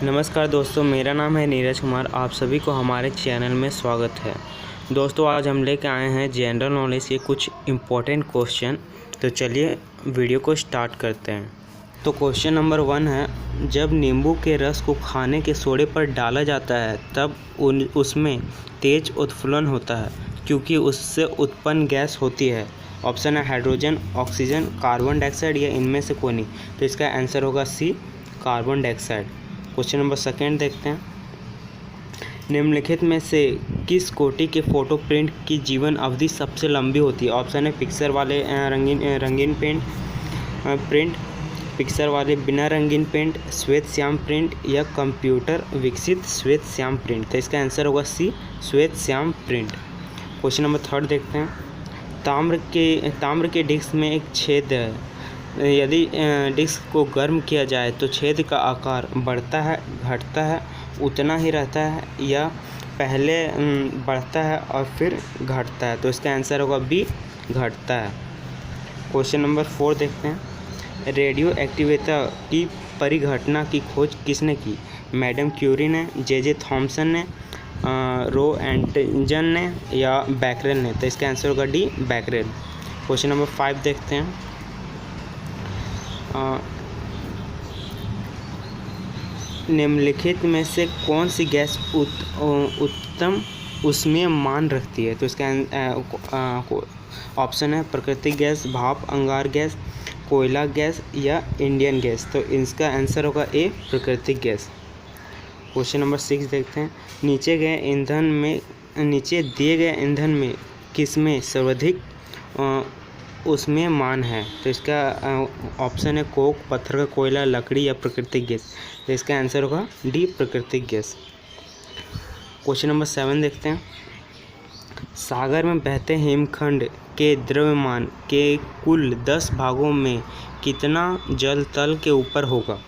नमस्कार दोस्तों, मेरा नाम है नीरज कुमार। आप सभी को हमारे चैनल में स्वागत है। दोस्तों, आज हम लेकर आए हैं जनरल नॉलेज के कुछ इम्पोर्टेंट क्वेश्चन। तो चलिए वीडियो को स्टार्ट करते हैं। तो क्वेश्चन नंबर 1 है, जब नींबू के रस को खाने के सोडे पर डाला जाता है तब उसमें तेज उत्फुल्लन होता है क्योंकि उससे उत्पन्न गैस होती है। ऑप्शन है हाइड्रोजन, ऑक्सीजन, कार्बन डाइऑक्साइड या इनमें से कोई नहीं। तो इसका आंसर होगा सी, कार्बन डाइऑक्साइड। क्वेश्चन नंबर 2 देखते हैं, निम्नलिखित में से किस कोटि के फोटो प्रिंट की जीवन अवधि सबसे लंबी होती है। ऑप्शन है पिक्चर वाले रंगीन प्रिंट, पिक्चर वाले बिना रंगीन प्रिंट, श्वेत श्याम प्रिंट या कंप्यूटर विकसित श्वेत श्याम प्रिंट। तो इसका आंसर होगा सी, श्वेत श्याम प्रिंट। क्वेश्चन नंबर 3 देखते हैं, ताम्र के डिस्क में एक छेद है, यदि डिस्क को गर्म किया जाए तो छेद का आकार बढ़ता है, घटता है, उतना ही रहता है या पहले बढ़ता है और फिर घटता है। तो इसका आंसर होगा बी, घटता है। क्वेश्चन नंबर 4 देखते हैं, रेडियो एक्टिविटी की परिघटना की खोज किसने की। मैडम क्यूरी ने, जे थॉमसन ने, रो एंटजन ने या बैकरेल ने। तो इसका आंसर होगा डी, बैकरेल। क्वेश्चन नंबर 5 देखते हैं, निम्नलिखित में से कौन सी गैस उत्तम ऊष्मीय मान रखती है। तो इसका ऑप्शन है प्राकृतिक गैस, भाप, अंगार गैस, कोयला गैस या इंडियन गैस। तो इसका आंसर होगा ए, प्राकृतिक गैस। क्वेश्चन नंबर 6 देखते हैं, नीचे दिए गए ईंधन में किसमें सर्वाधिक उसमें मान है। तो इसका ऑप्शन है कोक, पत्थर का कोयला, लकड़ी या प्राकृतिक गैस। तो इसका आंसर होगा डी, प्राकृतिक गैस। क्वेश्चन नंबर 7 देखते हैं, सागर में बहते हिमखंड के द्रव्यमान के कुल 10 भागों में कितना जल तल के ऊपर होगा।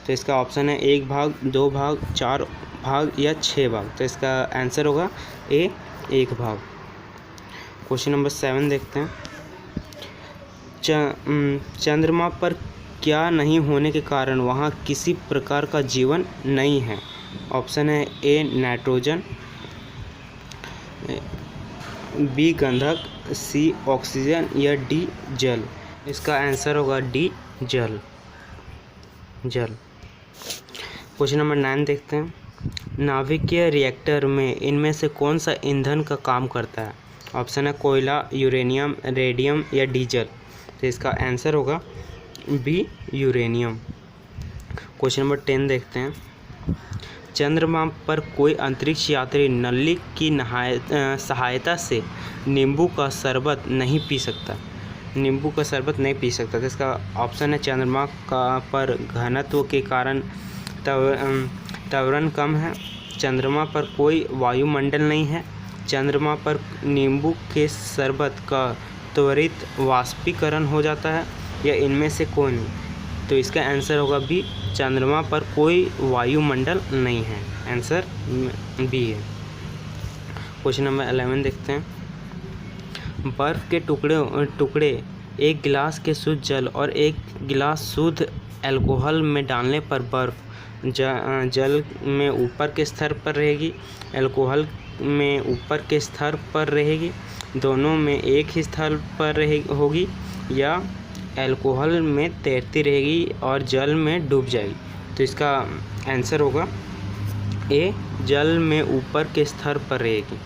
तो इसका ऑप्शन है 1 भाग, 2 भाग, 4 भाग या 6 भाग। तो इसका आंसर होगा ए, 1 भाग। क्वेश्चन नंबर 7 देखते हैं, चंद्रमा पर क्या नहीं होने के कारण वहाँ किसी प्रकार का जीवन नहीं है। ऑप्शन है ए, नाइट्रोजन, बी, गंधक, सी, ऑक्सीजन या डी, जल। इसका आंसर होगा डी, जल। क्वेश्चन नंबर 9 देखते हैं, नाभिकीय रिएक्टर में इनमें से कौन सा ईंधन का काम करता है। ऑप्शन है कोयला, यूरेनियम, रेडियम या डीजल। तो इसका आंसर होगा बी, यूरेनियम। क्वेश्चन नंबर 10 देखते हैं, चंद्रमा पर कोई अंतरिक्ष यात्री नली की सहायता से नींबू का शरबत नहीं पी सकता। तो इसका ऑप्शन है चंद्रमा पर घनत्व के कारण त्वरण कम है, चंद्रमा पर कोई वायुमंडल नहीं है, चंद्रमा पर नींबू के शरबत का त्वरित वाष्पीकरण हो जाता है या इनमें से कोई नहीं। तो इसका आंसर होगा बी, चंद्रमा पर कोई वायुमंडल नहीं है। आंसर बी है। क्वेश्चन नंबर 11 देखते हैं, बर्फ़ के टुकड़े एक गिलास के शुद्ध जल और एक गिलास शुद्ध अल्कोहल में डालने पर बर्फ़ जल में ऊपर के स्तर पर रहेगी, अल्कोहल में ऊपर के स्तर पर रहेगी, दोनों में एक ही स्थल पर होगी या अल्कोहल में तैरती रहेगी और जल में डूब जाएगी। तो इसका आंसर होगा ए, जल में ऊपर के स्तर पर रहेगी।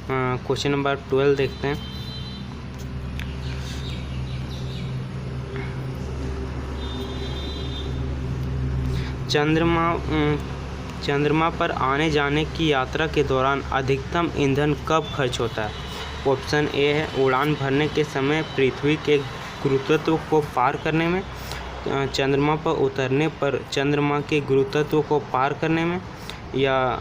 क्वेश्चन नंबर 12 देखते हैं, चंद्रमा पर आने जाने की यात्रा के दौरान अधिकतम ईंधन कब खर्च होता है। ऑप्शन ए है उड़ान भरने के समय, पृथ्वी के गुरुत्व को पार करने में, चंद्रमा पर उतरने पर चंद्रमा के गुरुत्व को पार करने में, या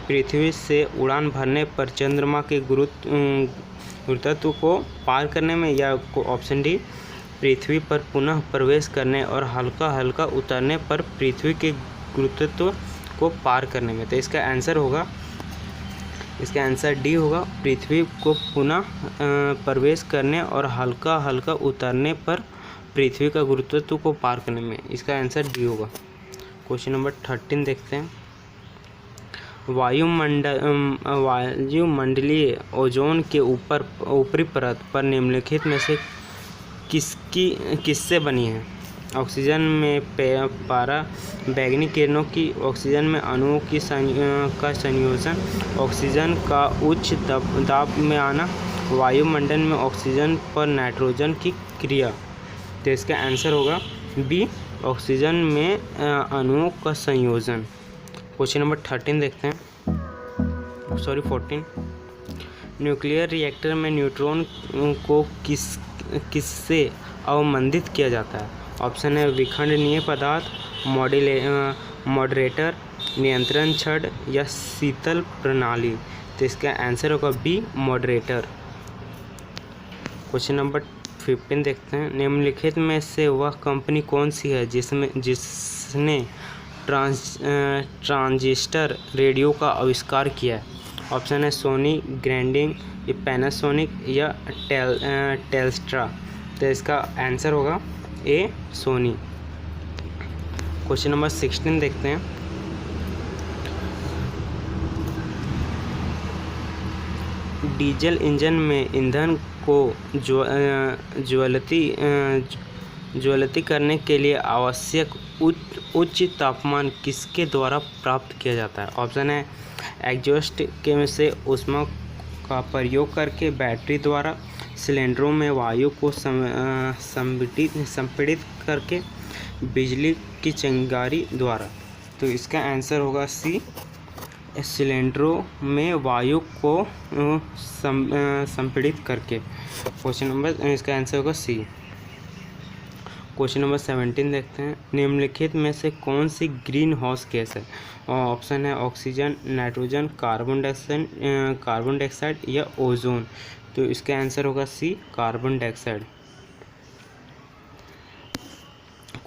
पृथ्वी से उड़ान भरने पर चंद्रमा के गुरुत्व को पार करने में, या ऑप्शन डी, पृथ्वी पर पुनः प्रवेश करने और हल्का हल्का उतरने पर पृथ्वी के गुरुत्व को पार करने में। तो इसका आंसर डी होगा, पृथ्वी को पुनः प्रवेश करने और हल्का हल्का उतरने पर पृथ्वी का गुरुत्व को पार करने में। इसका आंसर डी होगा। क्वेश्चन नंबर 13 देखते हैं। वायुमंडलीय ओजोन के ऊपरी परत पर निम्नलिखित में से किससे बनी है? ऑक्सीजन में पारा बैंगनी किरणों की, ऑक्सीजन में अणुओं का संयोजन, ऑक्सीजन का उच्च दाब में आना, वायुमंडल में ऑक्सीजन पर नाइट्रोजन की क्रिया। तो इसका आंसर होगा बी, ऑक्सीजन में अणुओं का संयोजन। क्वेश्चन नंबर 13 देखते हैं, 14। न्यूक्लियर रिएक्टर में न्यूट्रॉन को किससे अवमंदित किया जाता है? ऑप्शन है विखंडनीय पदार्थ, मॉडरेटर, नियंत्रण छड़ या शीतल प्रणाली। तो इसका आंसर होगा बी, मॉडरेटर। क्वेश्चन नंबर 15 देखते हैं। निम्नलिखित में से वह कंपनी कौन सी है जिसने ट्रांजिस्टर रेडियो का आविष्कार किया है? ऑप्शन है सोनी, ग्रैंडिंग, पैनासोनिक या टेल्स्ट्रा। तो इसका आंसर होगा ए, सोनी। क्वेश्चन नंबर 16 देखते हैं। डीजल इंजन में ईंधन को ज्वलित करने के लिए आवश्यक उच्च तापमान किसके द्वारा प्राप्त किया जाता है? ऑप्शन है एग्जॉस्ट के से ऊष्मा का प्रयोग करके, बैटरी द्वारा, सिलेंडरों में वायु को संपीड़ित करके, बिजली की चिंगारी द्वारा। तो इसका आंसर होगा सी, सिलेंडरों में वायु को संपीड़ित करके। क्वेश्चन नंबर, इसका आंसर होगा सी। क्वेश्चन नंबर 17 देखते हैं। निम्नलिखित में से कौन सी ग्रीन हाउस गैस है? ऑप्शन है ऑक्सीजन, नाइट्रोजन, कार्बन डाइऑक्साइड या ओजोन। तो इसका आंसर होगा सी, कार्बन डाइऑक्साइड।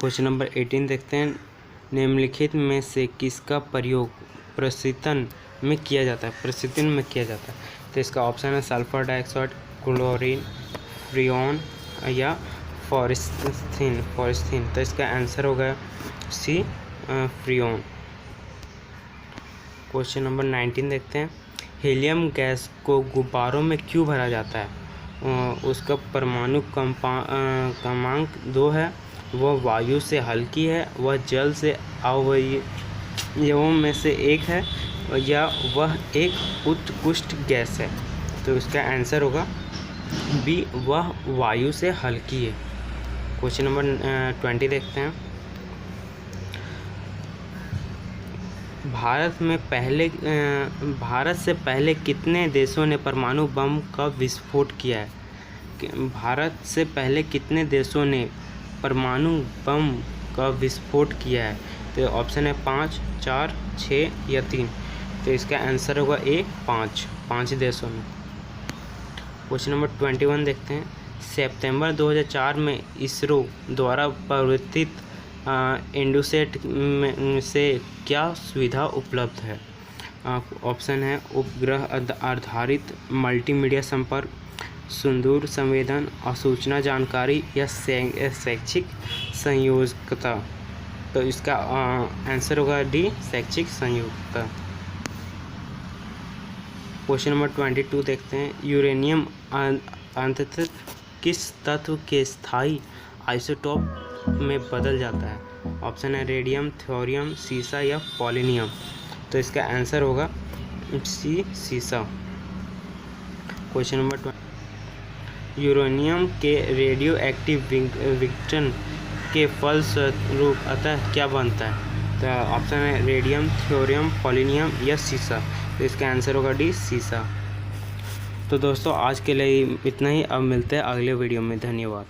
क्वेश्चन नंबर 18 देखते हैं। निम्नलिखित में से किसका प्रयोग प्रशीतन में किया जाता है? तो इसका ऑप्शन है सल्फर डाइऑक्साइड, क्लोरीन, फ्रियोन या फॉरेस्थिन। तो इसका आंसर होगा सी, फ्रियोन। क्वेश्चन नंबर 19 देखते हैं। हीलियम गैस को गुब्बारों में क्यों भरा जाता है? उसका परमाणु क्रमांक 2 है, वह वायु से हल्की है, वह जल से अवयवों में से एक है, या वह एक उत्कृष्ट गैस है। तो इसका आंसर होगा बी, वह वायु से हल्की है। क्वेश्चन नंबर 20 देखते हैं। भारत से पहले कितने देशों ने परमाणु बम का विस्फोट किया है? भारत से पहले कितने देशों ने परमाणु बम का विस्फोट किया है? तो ऑप्शन है 5, 4, 6 या 3। तो इसका आंसर होगा ए, 5 देशों में। क्वेश्चन नंबर 21 देखते हैं। सितंबर 2004 में इसरो द्वारा प्रवर्तित इंडोसैट से क्या सुविधा उपलब्ध है? ऑप्शन है उपग्रह आधारित मल्टीमीडिया संपर्क, सुदूर संवेदन, सूचना जानकारी या शैक्षिक संयोजकता। तो इसका आंसर होगा डी, शैक्षिक संयोजकता। क्वेश्चन नंबर 22 देखते हैं। यूरेनियम अंततः किस तत्व के स्थायी आइसोटोप में बदल जाता है? ऑप्शन है रेडियम, थोरियम, सीसा या पोलोनियम। तो इसका आंसर होगा सी, सीसा। Question number 20। यूरेनियम के रेडियो एक्टिव विघटन के फलस्वरूप अतः क्या बनता है? तो ऑप्शन है रेडियम, थोरियम, पोलोनियम या सीसा। तो इसका आंसर होगा डी, सीसा। तो दोस्तों आज के लिए इतना ही। अब मिलते हैं अगले वीडियो में। धन्यवाद।